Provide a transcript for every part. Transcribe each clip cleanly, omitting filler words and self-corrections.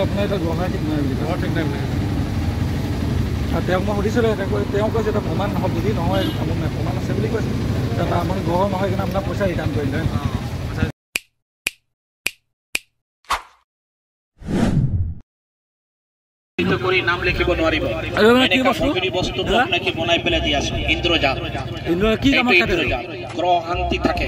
আপোনাৰ এটা গঢ়াই ঠিক নাই বুলি ঠিক নাই বুলি তেওঁক মই সুধিছিলোঁ তেওঁ কৈছে এটা প্ৰমাণ নহয় যদি নহয় এইটো কামত নাই প্ৰমাণ আছে বুলি কৈছে তাৰপৰা আপুনি গঢ় নহয় কিনে আপোনাৰ পইচা ৰিটাৰ্ণ কৰিলে কৰি নাম লিখিব নোৱাৰিব বস্তুটো আপোনাক বনাই পেলাই দি আছো ইন্দ্ৰজাল কি কামত গ্ৰহ শান্তি থাকে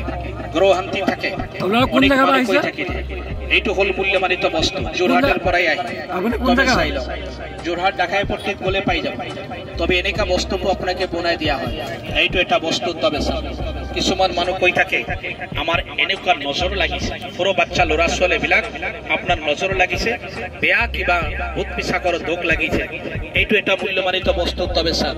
এইটো হল মূল্যমানিত বস্তু যোৰহাটৰ পৰাই আহে চাই লওক যোৰহাট ঢাকাই পট্টিত গ'লে পাই যাব তবে এনেকা বস্তুটো আপোনাকে বনাই দিয়া হয় এইটো এটা বস্তু তবে চাওক কিছুমান মানুহ কৈ থাকে আমাৰ এনেকুৱা নজৰ লাগিছে সৰু বাচ্চা ল'ৰা ছোৱালীবিলাক আপোনাৰ নজৰ লাগিছে বেয়া কিবা ভূত পিচাকৰ দুখ লাগিছে এইটো এটা মূল্যমানিত বস্তু তবে চাওক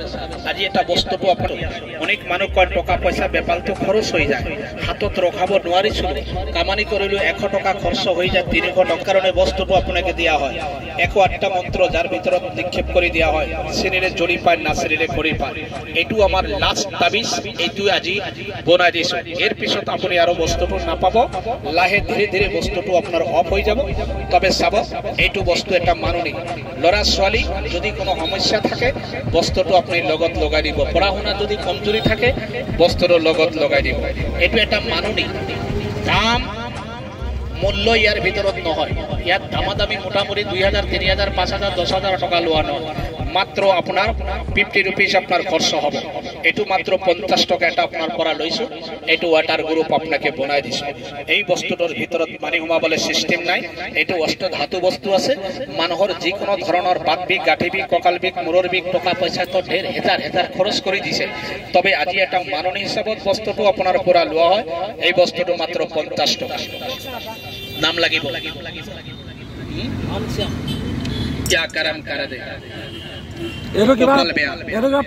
আজি এটা বস্তুটো আপোনাৰ অনেক মানুহ কয় টকা পইচা বেপালটো খৰচ হৈ যায় হাতত ৰখাব নোৱাৰিছো কামানি কৰিলো 100 টকা খৰচ হৈ যায় 300 টকাৰ কাৰণে বস্তুটো আপোনাকে দিয়া হয় 108টা মন্ত্ৰ যাৰ ভিতৰত নিক্ষেপ কৰি দিয়া হয় চিনিৰে জড়ি পায় নাচিৰে কৰি পায় এইটো আমাৰ লাষ্ট তাবিজ এইটো আজি বনাই দিছো এৰ পিছত আপুনি আৰু বস্তুটো নাপাব লাহে ধীৰে ধীৰে বস্তুটো আপোনাৰ অফ হৈ যাব তবে চাব এইটো বস্তু এটা মাননি লৰা ছোৱালী যদি কোনো সমস্যা থাকে বস্তুটো আপুনি লগত লগাই দিব পঢ়া শুনা যদি কমজোৰি থাকে বস্তুটো লগত লগাই দিব এইটো এটা মাননি দাম মূল্য ইয়াৰ ভিতৰত নহয় ইয়াত দামাদামি মোটামুটি 2000 3000 5000 10000 টাকা লোৱা নহয় মাত্ৰ আপোনাৰ 50 रुपीस আপনাৰ খৰচ হবে এটু মাত্ৰ 50 টাকা এটা আপনাৰ পৰা লৈছো এটু ওয়াটাৰ গ্ৰুপ আপনাকে বনাই দিছো এই বস্তুটোৰ ভিতৰত পানী হুমাবলে সিস্টেম নাই এটু অষ্ট ধাতু বস্তু আছে মানুহৰ যি কোনো ধৰণৰ বাত বিক গাঠি বিক ককাল বিক মুৰৰ বিক টকা পইচা তো ঢেৰ হেজাৰ খৰচ কৰি দিছে তবে আজি এটা মাননি হিচাপত বস্তুটো আপোনাৰ পৰা লোৱা হয় এই বস্তুটো মাত্ৰ 50 টাকা নাম লাগিব क्या करम कर दे এটো কিবা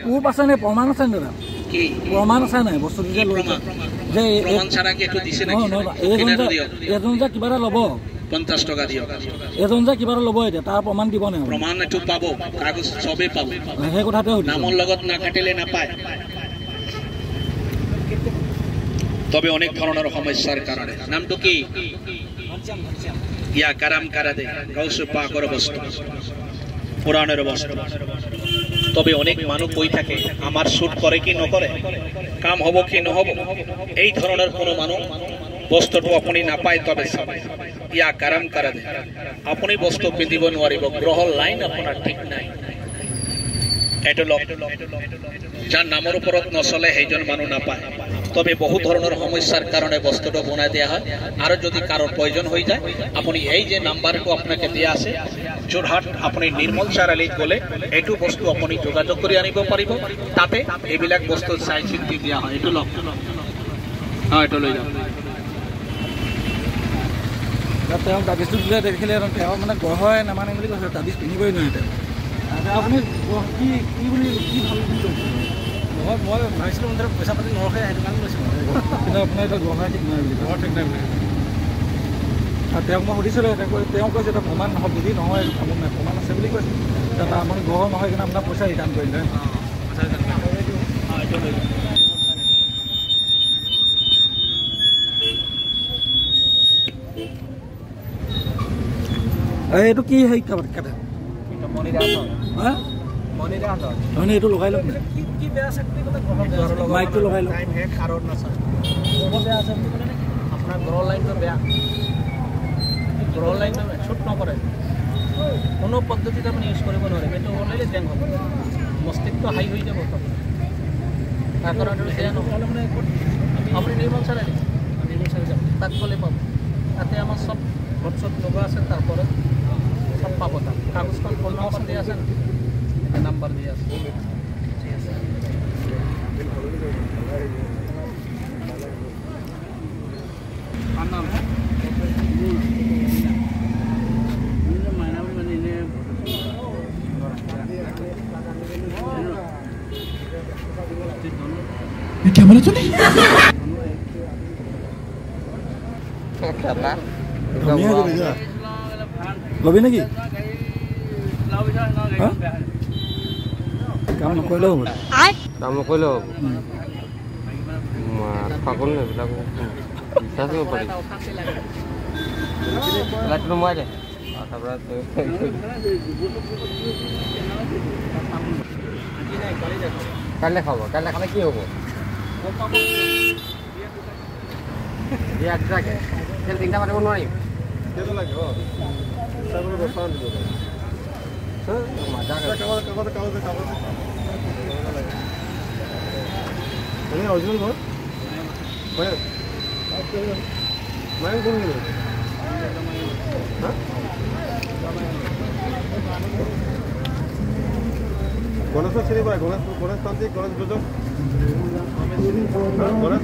প্রুফ আছে নে প্রমাণ আছে না কি প্রমাণ আছে না বস্তু যে যে প্রমাণ ছাড়া কি একটু দিছে নাকি এজন যা কিবা লব 50 টাকা দিও এজন যা কিবা লব এটা তার প্রমাণ দিব না প্রমাণ একটু পাবো কাগজ সবে পাবো সেই কথাতে নামৰ লগত না কাটিলে না পায় তবে অনেক ধরনের সমস্যার কারণে নামটো কি ইয়া কারাম করা দে গৌস পাকের বস্তু পুরাণের বস্তু তবে অনেক মানুষ কই থাকে আমার শুট করে কি নকরে কাম হবো কি নহব এই ধরনের কোন মানুষ বস্তুটো আপনি না পায় তবে ইয়া কারাম করা দে আপনি বস্তু পিন্ধিব নোৱাৰিব গ্রহ লাইন আপনার ঠিক নাই এটো লোক যার নামের উপরত নচলে সেইজন মানুষ না পায় তবে বহু ধরনের সমস্যার কারণে বস্তুটো বনাই দেওয়া হয় আর যদি কারোর প্রয়োজন হয়ে যায় আপনি এই যে নাম্বারটো আপনাকে দিয়া আছে যোরহাট আপনি নির্মল চাৰিআলিত গলে এইটো বস্তু আপনি যোগাযোগ কৰি আনিব পাৰিব তাতে এইবিলাক বস্তু চাই চিন্তি দিয়া হয় এইটো লক হ্যাঁ এটা লৈ যাও তেওঁ তাবিজটো দিলে দেখিলে তেওঁ মানে গঢ়ই নামানে বুলি কৈছে তাবিজ পিন্ধিবই নোৱাৰে আপুনি কি কি বুলি কি ভাল মই ভাবিছিলোঁ মানে পইচা পাতি নৰখে সেইটো কাৰণে লৈছিলোঁ কিন্তু আপোনাৰ এটা গঢ়াই ঠিক নাই বুলি ঠিক নাই বুলি তেওঁক মই সুধিছিলোঁ তেওঁ কৈছে এটা প্ৰমাণ নহয় যদি নহয় এইটো কামত নাই প্ৰমাণ আছে বুলি কৈছে তাৰপৰা আপুনি গঢ় নহয় কিনে আপোনাৰ পইচা ৰিটাৰ্ণ কৰিলে এইটো কি হেৰি কাটে এইটো লগাই লওক মাইকটো লগাই লওক আপনার গ্রহ লাইনটা বেয়া গ্রহ লাইনটা শুট নকরে কোনো পদ্ধতিতে আপনি ইউজ কৰিব নোৱাৰে কিন্তু অলৰেডি জ্যাম হ'ব মস্তিষ্ক হাই হৈ যাব তাৰ কাৰণে বেয়া নহ'লে মানে আপুনি নিৰ্মল চাৰিআলি যাব তাক গ'লে পাব তাতে আমাৰ সব হোৱাটছআপ লগা আছে তাৰপৰে সব পাব তাত কাগজখন ফোন নম্বৰ দিয়া আছে নাম্বাৰ দিয়া আছে নাম क्या बोला तूने লবি নাকি কাম নকৰিলেও হ'ব কাম নকৰিলেও হ'ব ফাগুন এইবিলাক বিশ্বাস কৰিব পাৰি লাইটটো মই দে তাৰপৰা কাইলৈ খাব কাইলৈ খালে কি হ'ব বিয়া দুটাকে খেল তিনিটা পাতিব নোৱাৰিম অৰিজিনেল ঘৰ মায়ে কোন গণেশক চিনি পায় গণেশ তান্ত্ৰিক গণেশ দুজন গণেশ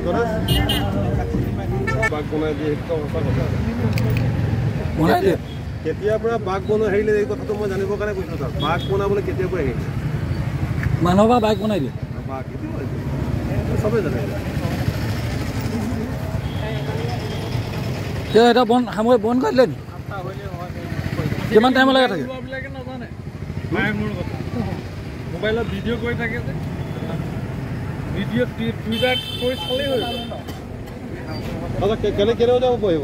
বাঘ বনাই দিয়ে সেইটো সঁচা কথা কেতিয়াৰ পৰা বাঘ বনোৱা হেৰিলে এই কথাটো মই জানিবৰ কাৰণে কৈছোঁ তাত বাঘ বনাবলৈ কেতিয়াৰ পৰা হেৰি মানুহৰ পৰা বাঘ বনাই দিয়ে বাঘ চবেই জানে এটা বন সামৰি বন্ধ কৰি দিলে নি কিমান টাইমলৈকে থাকে নাজানে মোৰ কথা মোবাইলত ভিডিঅ' কৰি থাকে যে ভিডিঅ' টুইটাৰত কৰি চালেই হৈ কেলে কেলেও যাব পাৰিব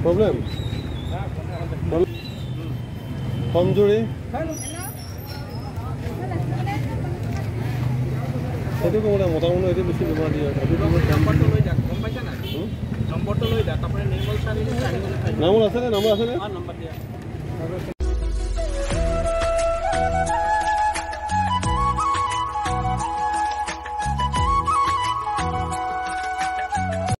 প্ৰব্লেম কমজোৰি সেইটো ক'ব লাগে মতা মানুহ এইটো বেছি বেমাৰ দিয়ে নামল আছেনে